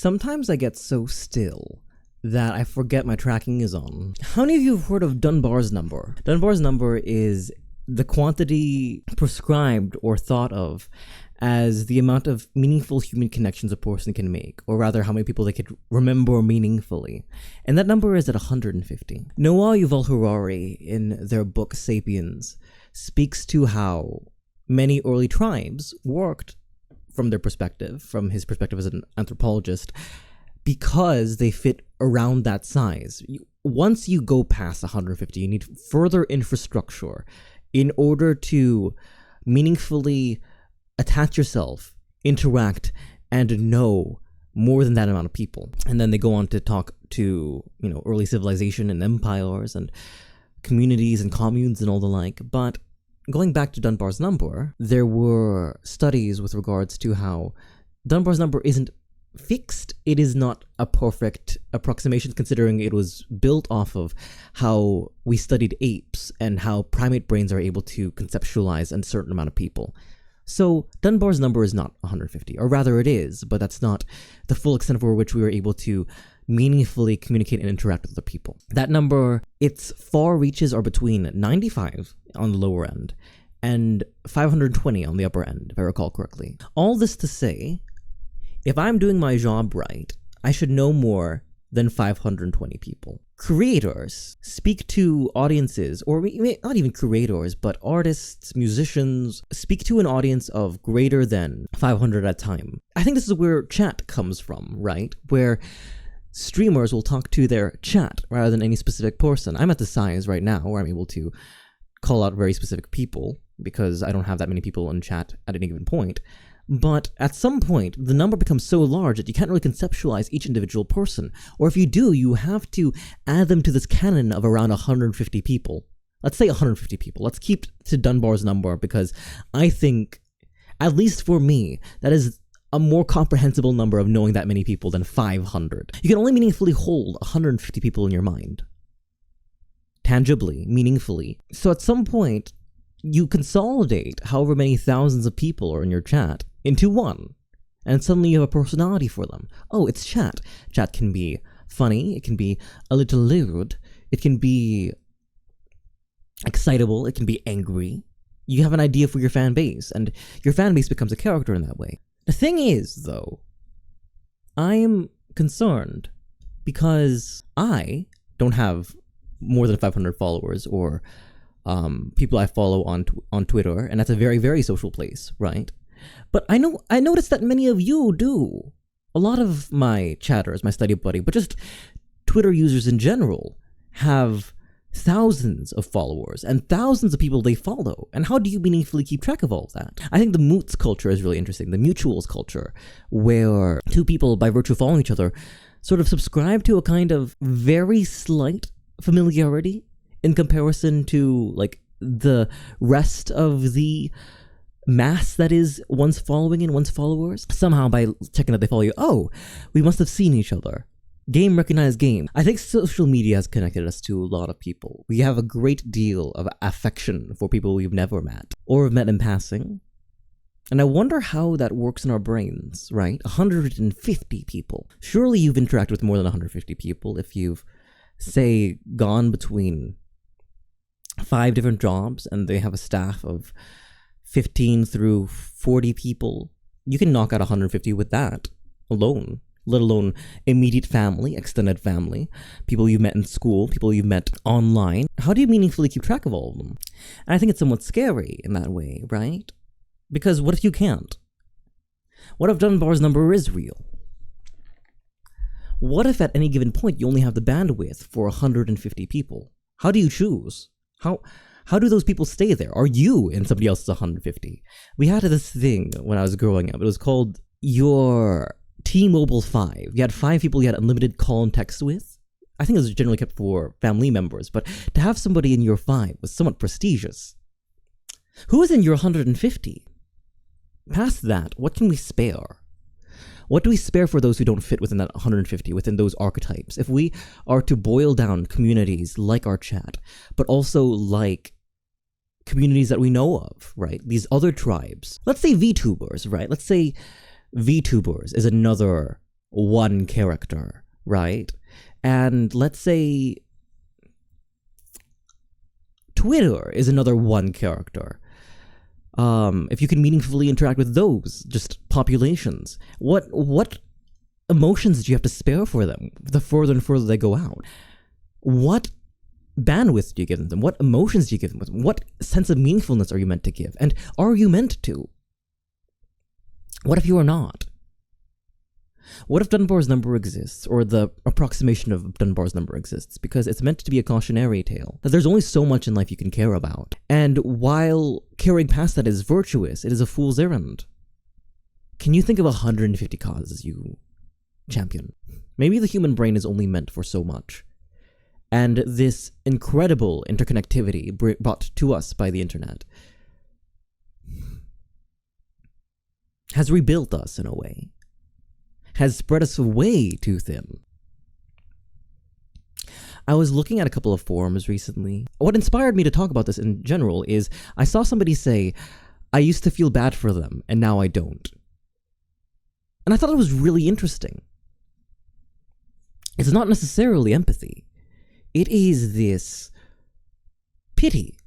Sometimes I get so still that I forget my tracking is on. How many of you have heard of Dunbar's number? Dunbar's number is the quantity prescribed or thought of as the amount of meaningful human connections a person can make, or rather how many people they could remember meaningfully. And that number is at 150. Noah Yuval Harari, in their book Sapiens, speaks to how many early tribes worked from their perspective, from his perspective as an anthropologist, because they fit around that size. Once you go past 150, you need further infrastructure in order to meaningfully attach yourself, interact, and know more than that amount of people. And then they go on to talk to, early civilization and empires and communities and communes and all the like. But going back to Dunbar's number, there were studies with regards to how Dunbar's number isn't fixed. It is not a perfect approximation, considering it was built off of how we studied apes and how primate brains are able to conceptualize a certain amount of people. So Dunbar's number is not 150, or rather it is, but that's not the full extent over which we were able to meaningfully communicate and interact with other people. That number, its far reaches are between 95 on the lower end and 520 on the upper end, if I recall correctly. All this to say, if I'm doing my job right, I should know more than 520 people. Creators speak to audiences, or not even creators, but artists, musicians, speak to an audience of greater than 500 at a time. I think this is where chat comes from, right? Where streamers will talk to their chat rather than any specific person. I'm at the size right now where I'm able to call out very specific people because I don't have that many people in chat at any given point. But at some point, the number becomes so large that you can't really conceptualize each individual person. Or if you do, you have to add them to this canon of around 150 people. Let's say 150 people. Let's keep to Dunbar's number because I think, at least for me, that is a more comprehensible number of knowing that many people than 500. You can only meaningfully hold 150 people in your mind. Tangibly, meaningfully. So at some point, you consolidate however many thousands of people are in your chat into one, and suddenly you have a personality for them. Oh, it's chat. Chat can be funny, it can be a little lewd, it can be excitable, it can be angry. You have an idea for your fan base, and your fan base becomes a character in that way. The thing is, though, I'm concerned because I don't have more than 500 followers or people I follow on Twitter, and that's a very, very social place, right? But I noticed that many of you do. A lot of my chatters, my study buddy, but just Twitter users in general, have thousands of followers and thousands of people they follow. And how do you meaningfully keep track of all of that? I think the moots culture is really interesting, the mutuals culture, where two people, by virtue of following each other, sort of subscribe to a kind of very slight familiarity in comparison to, like, the rest of the mass that is one's following and one's followers. Somehow, by checking that they follow you, oh, we must have seen each other. Game recognized game. I think social media has connected us to a lot of people. We have a great deal of affection for people we've never met or have met in passing. And I wonder how that works in our brains, right? 150 people. Surely you've interacted with more than 150 people if you've, say, gone between 5 different jobs and they have a staff of 15 through 40 people. You can knock out 150 with that alone, let alone immediate family, extended family, people you've met in school, people you've met online. How do you meaningfully keep track of all of them? And I think it's somewhat scary in that way, right? Because what if you can't? What if Dunbar's number is real? What if at any given point you only have the bandwidth for 150 people? How do you choose? How do those people stay there? Are you in somebody else's 150? We had this thing when I was growing up. It was called your T-Mobile 5. You had 5 people you had unlimited call and text with. I think it was generally kept for family members, but to have somebody in your 5 was somewhat prestigious. Who is in your 150? Past that, what can we spare? What do we spare for those who don't fit within that 150, within those archetypes? If we are to boil down communities like our chat, but also like communities that we know of, right? These other tribes. Let's say VTubers, right? Let's say VTubers is another one character, right? And let's say Twitter is another one character. If you can meaningfully interact with those, just populations, what emotions do you have to spare for them the further and further they go out? What bandwidth do you give them? What emotions do you give them? What sense of meaningfulness are you meant to give? And are you meant to? What if you are not? What if Dunbar's number exists, or the approximation of Dunbar's number exists, because it's meant to be a cautionary tale, that there's only so much in life you can care about. And while caring past that is virtuous, it is a fool's errand. Can you think of 150 causes you champion? Maybe the human brain is only meant for so much. And this incredible interconnectivity brought to us by the internet has rebuilt us in a way, has spread us way too thin. I was looking at a couple of forums recently. What inspired me to talk about this in general is I saw somebody say, I used to feel bad for them, and now I don't. And I thought it was really interesting. It's not necessarily empathy. It is this pity.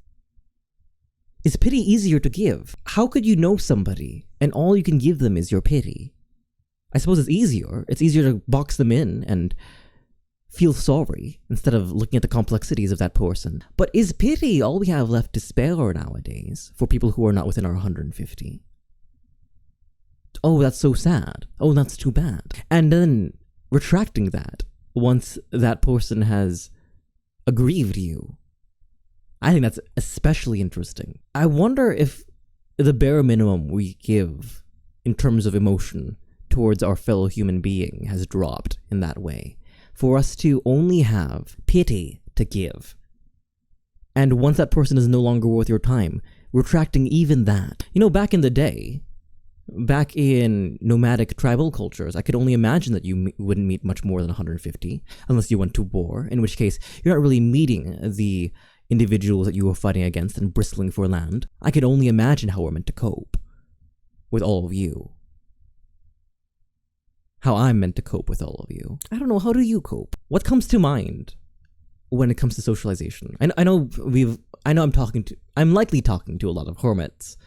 Is pity easier to give? How could you know somebody and all you can give them is your pity? I suppose it's easier. It's easier to box them in and feel sorry instead of looking at the complexities of that person. But is pity all we have left to spare nowadays for people who are not within our 150? Oh, that's so sad. Oh, that's too bad. And then retracting that once that person has aggrieved you. I think that's especially interesting. I wonder if the bare minimum we give in terms of emotion towards our fellow human being has dropped in that way, for us to only have pity to give. And once that person is no longer worth your time, retracting even that. You know, back in the day, back in nomadic tribal cultures, I could only imagine that you wouldn't meet much more than 150, unless you went to war, in which case you're not really meeting the individuals that you were fighting against and bristling for land. I could only imagine how we're meant to cope with all of you. How I'm meant to cope with all of you. I don't know, how do you cope? What comes to mind when it comes to socialization? I'm likely talking to a lot of hermits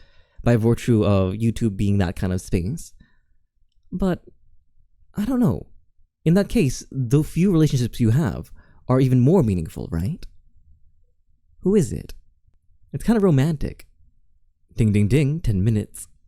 by virtue of YouTube being that kind of space. But I don't know. In that case, the few relationships you have are even more meaningful, right? Who is it? It's kind of romantic. Ding ding ding, 10 minutes.